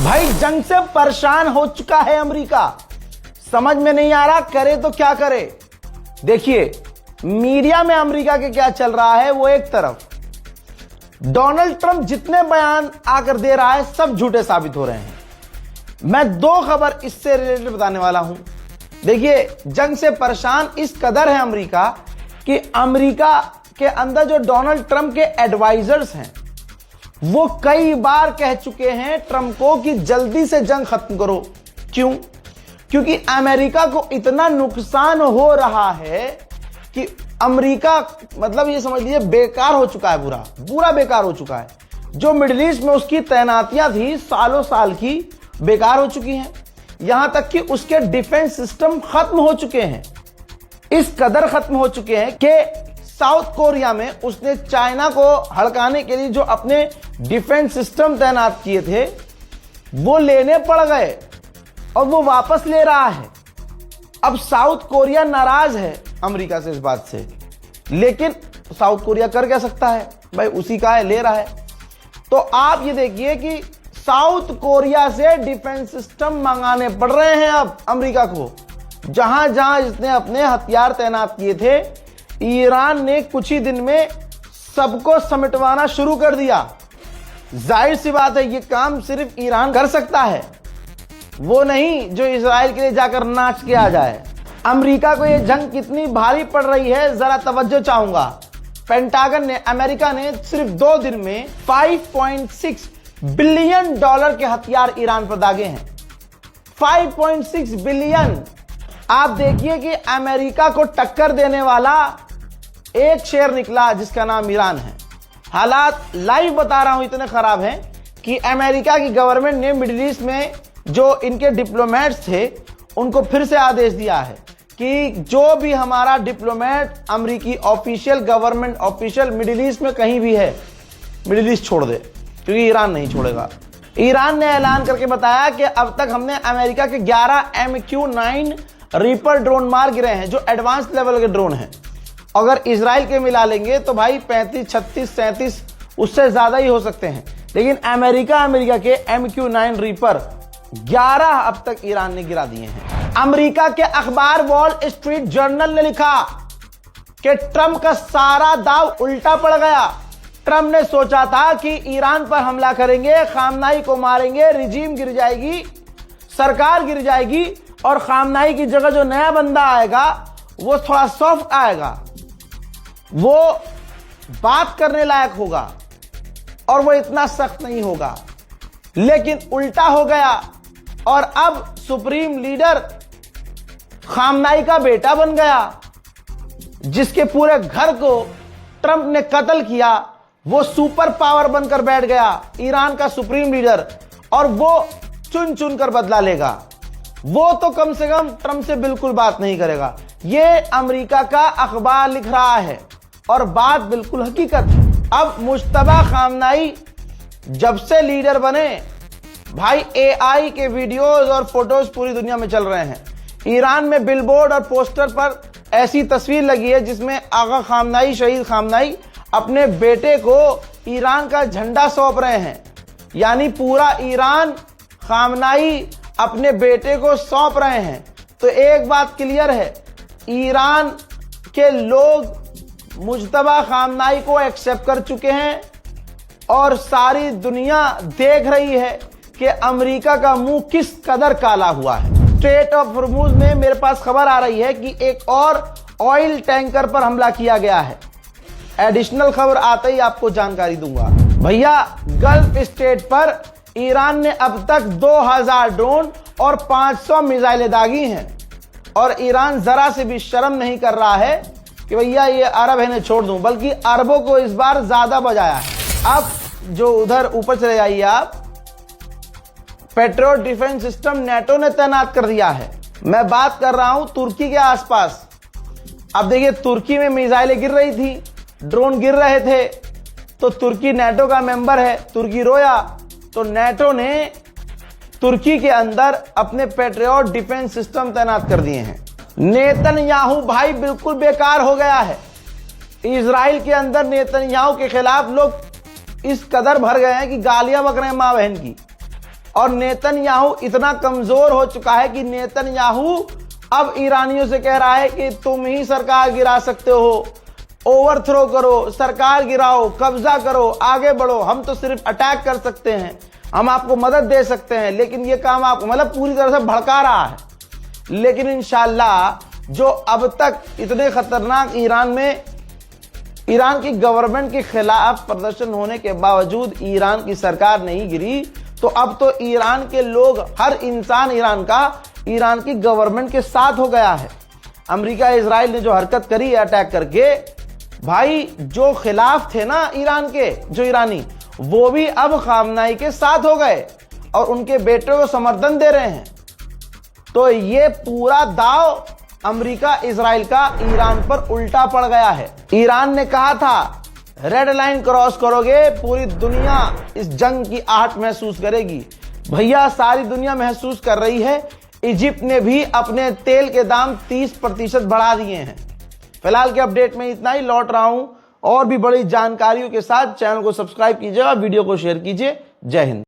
भाई जंग से परेशान हो चुका है अमेरिका, समझ में नहीं आ रहा करे तो क्या करे। देखिए मीडिया में अमेरिका के क्या चल रहा है, वो एक तरफ डोनाल्ड ट्रंप जितने बयान आकर दे रहा है सब झूठे साबित हो रहे हैं। मैं दो खबर इससे रिलेटेड बताने वाला हूं। देखिए जंग से परेशान इस कदर है अमेरिका कि अमेरिका के अंदर जो डोनाल्ड ट्रंप के एडवाइजर्स हैं वो कई बार कह चुके हैं ट्रंप को कि जल्दी से जंग खत्म करो। क्यों? क्योंकि अमेरिका को इतना नुकसान हो रहा है कि अमेरिका मतलब ये समझ लीजिए बेकार हो चुका है, पूरा बेकार हो चुका है। जो मिडिल ईस्ट में उसकी तैनातियां थी सालों साल की बेकार हो चुकी हैं, यहां तक कि उसके डिफेंस सिस्टम खत्म हो चुके हैं। इस कदर खत्म हो चुके हैं कि साउथ कोरिया में उसने चाइना को हड़काने के लिए जो अपने डिफेंस सिस्टम तैनात किए थे वो लेने पड़ गए और वो वापस ले रहा है। अब साउथ कोरिया नाराज है अमेरिका से इस बात से, लेकिन साउथ कोरिया कर क्या सकता है भाई, उसी का है, ले रहा है। तो आप ये देखिए कि साउथ कोरिया से डिफेंस सिस्टम मंगाने पड़ रहे हैं अब अमेरिका को। जहां जहां इसने अपने हथियार तैनात किए थे, ईरान ने कुछ ही दिन में सबको समेटवाना शुरू कर दिया। जाहिर सी बात है ये काम सिर्फ ईरान कर सकता है, वो नहीं जो इजराइल के लिए जाकर नाच के आ जाए। अमेरिका को ये जंग कितनी भारी पड़ रही है जरा तवज्जो चाहूंगा। पेंटागन ने, अमेरिका ने सिर्फ 2 दिन में $5.6 बिलियन के हथियार ईरान पर दागे हैं। 5.6 बिलियन। आप देखिए कि अमेरिका को टक्कर देने वाला एक शेर निकला जिसका नाम ईरान है। हालात लाइव बता रहा हूं इतने खराब हैं कि अमेरिका की गवर्नमेंट ने मिडिल ईस्ट में जो इनके डिप्लोमेट्स थे उनको फिर से आदेश दिया है कि जो भी हमारा डिप्लोमेट अमेरिकी official, government official middle east में कहीं भी है, मिडिल ईस्ट छोड़ दे, क्योंकि ईरान नहीं छोड़ेगा। ईरान ने ऐलान करके बताया कि अब तक हमने अमेरिका के 11 MQ-9 रीपर ड्रोन मार गिरे हैं जो एडवांस लेवल के ड्रोन हैं। अगर इजराइल के मिला लेंगे तो भाई 35, 36, 37 उससे ज्यादा ही हो सकते हैं। लेकिन अमेरिका के MQ-9 रीपर 11 अब तक ईरान ने गिरा दिए हैं। अमेरिका के अखबार वॉल स्ट्रीट जर्नल ने लिखा कि ट्रंप का सारा दाव उल्टा पड़ गया। ट्रंप ने सोचा था कि ईरान पर हमला करेंगे, खामनाई को मारेंगे, रिजीम गिर जाएगी, सरकार गिर जाएगी और खामनाई की जगह जो नया बंदा आएगा वो थोड़ा सॉफ्ट आएगा, वो बात करने लायक होगा और वो इतना सख्त नहीं होगा। लेकिन उल्टा हो गया और अब सुप्रीम लीडर खामनाई का बेटा बन गया, जिसके पूरे घर को ट्रंप ने कत्ल किया। वो सुपर पावर बनकर बैठ गया, ईरान का सुप्रीम लीडर, और वो चुन चुन कर बदला लेगा। वो तो कम से कम ट्रंप से बिल्कुल बात नहीं करेगा। ये अमेरिका का अखबार लिख रहा है और बात बिल्कुल हकीकत है। अब मुश्तबा खामनाई जब से लीडर बने भाई, AI के वीडियोस और फोटोज पूरी दुनिया में चल रहे हैं। ईरान में बिलबोर्ड और पोस्टर पर ऐसी तस्वीर लगी है जिसमें आगा खामनाई, शहीद खामनाई अपने बेटे को ईरान का झंडा सौंप रहे हैं। यानी पूरा ईरान खामनाई अपने बेटे को सौंप रहे हैं। तो एक बात क्लियर है, ईरान के लोग मुज्तबा खामनाई को एक्सेप्ट कर चुके हैं और सारी दुनिया देख रही है कि अमेरिका का मुंह किस कदर काला हुआ है। स्ट्रेट ऑफ हॉर्मुज में मेरे पास खबर आ रही है कि एक और ऑयल टैंकर पर हमला किया गया है। एडिशनल खबर आते ही आपको जानकारी दूंगा। भैया गल्फ स्टेट पर ईरान ने अब तक 2000 ड्रोन और 500 मिसाइलें दागी हैं और ईरान जरा से भी शर्म नहीं कर रहा है कि भैया ये अरब है ने छोड़ दूं, बल्कि अरबों को इस बार ज्यादा बजाया है। अब जो उधर ऊपर चले जाइए आप, पेट्रियट डिफेंस सिस्टम नेटो ने तैनात कर दिया है। मैं बात कर रहा हूं तुर्की के आसपास। अब देखिए तुर्की में मिसाइलें गिर रही थी, ड्रोन गिर रहे थे, तो तुर्की नेटो का मेंबर है, तुर्की रोया, तो नेटो ने तुर्की के अंदर अपने पेट्रियट डिफेंस सिस्टम तैनात कर दिए हैं। नेतन्याहू भाई बिल्कुल बेकार हो गया है। इजराइल के अंदर नेतन्याहू के खिलाफ लोग इस कदर भर गए हैं कि गालियां बक रहे हैं मां बहन की। और नेतन्याहू इतना कमजोर हो चुका है कि नेतन्याहू अब ईरानियों से कह रहा है कि तुम ही सरकार गिरा सकते हो, ओवरथ्रो करो, सरकार गिराओ, कब्जा करो, आगे बढ़ो, हम तो सिर्फ अटैक कर सकते हैं, हम आपको मदद दे सकते हैं, लेकिन ये काम आपको, मतलब पूरी तरह से भड़का रहा है। लेकिन इंशाल्लाह जो अब तक इतने खतरनाक ईरान की गवर्नमेंट के खिलाफ प्रदर्शन होने के बावजूद ईरान की सरकार नहीं गिरी, तो अब तो ईरान के लोग, हर इंसान ईरान की गवर्नमेंट के साथ हो गया है। अमेरिका इजराइल ने जो हरकत करी है अटैक करके, भाई जो खिलाफ थे ना ईरान के, जो ईरानी, वो भी अब खामनाई के साथ हो गए और उनके बेटे को समर्थन दे रहे हैं। तो ये पूरा दाव अमेरिका इजराइल का ईरान पर उल्टा पड़ गया है। ईरान ने कहा था रेड लाइन क्रॉस करोगे पूरी दुनिया इस जंग की आहट महसूस करेगी। भैया सारी दुनिया महसूस कर रही है। इजिप्ट ने भी अपने तेल के दाम 30% बढ़ा दिए हैं। फिलहाल के अपडेट में इतना ही, लौट रहा हूं और भी बड़ी जानकारियों के साथ। चैनल को सब्सक्राइब कीजिए और वीडियो को शेयर कीजिए। जय हिंद।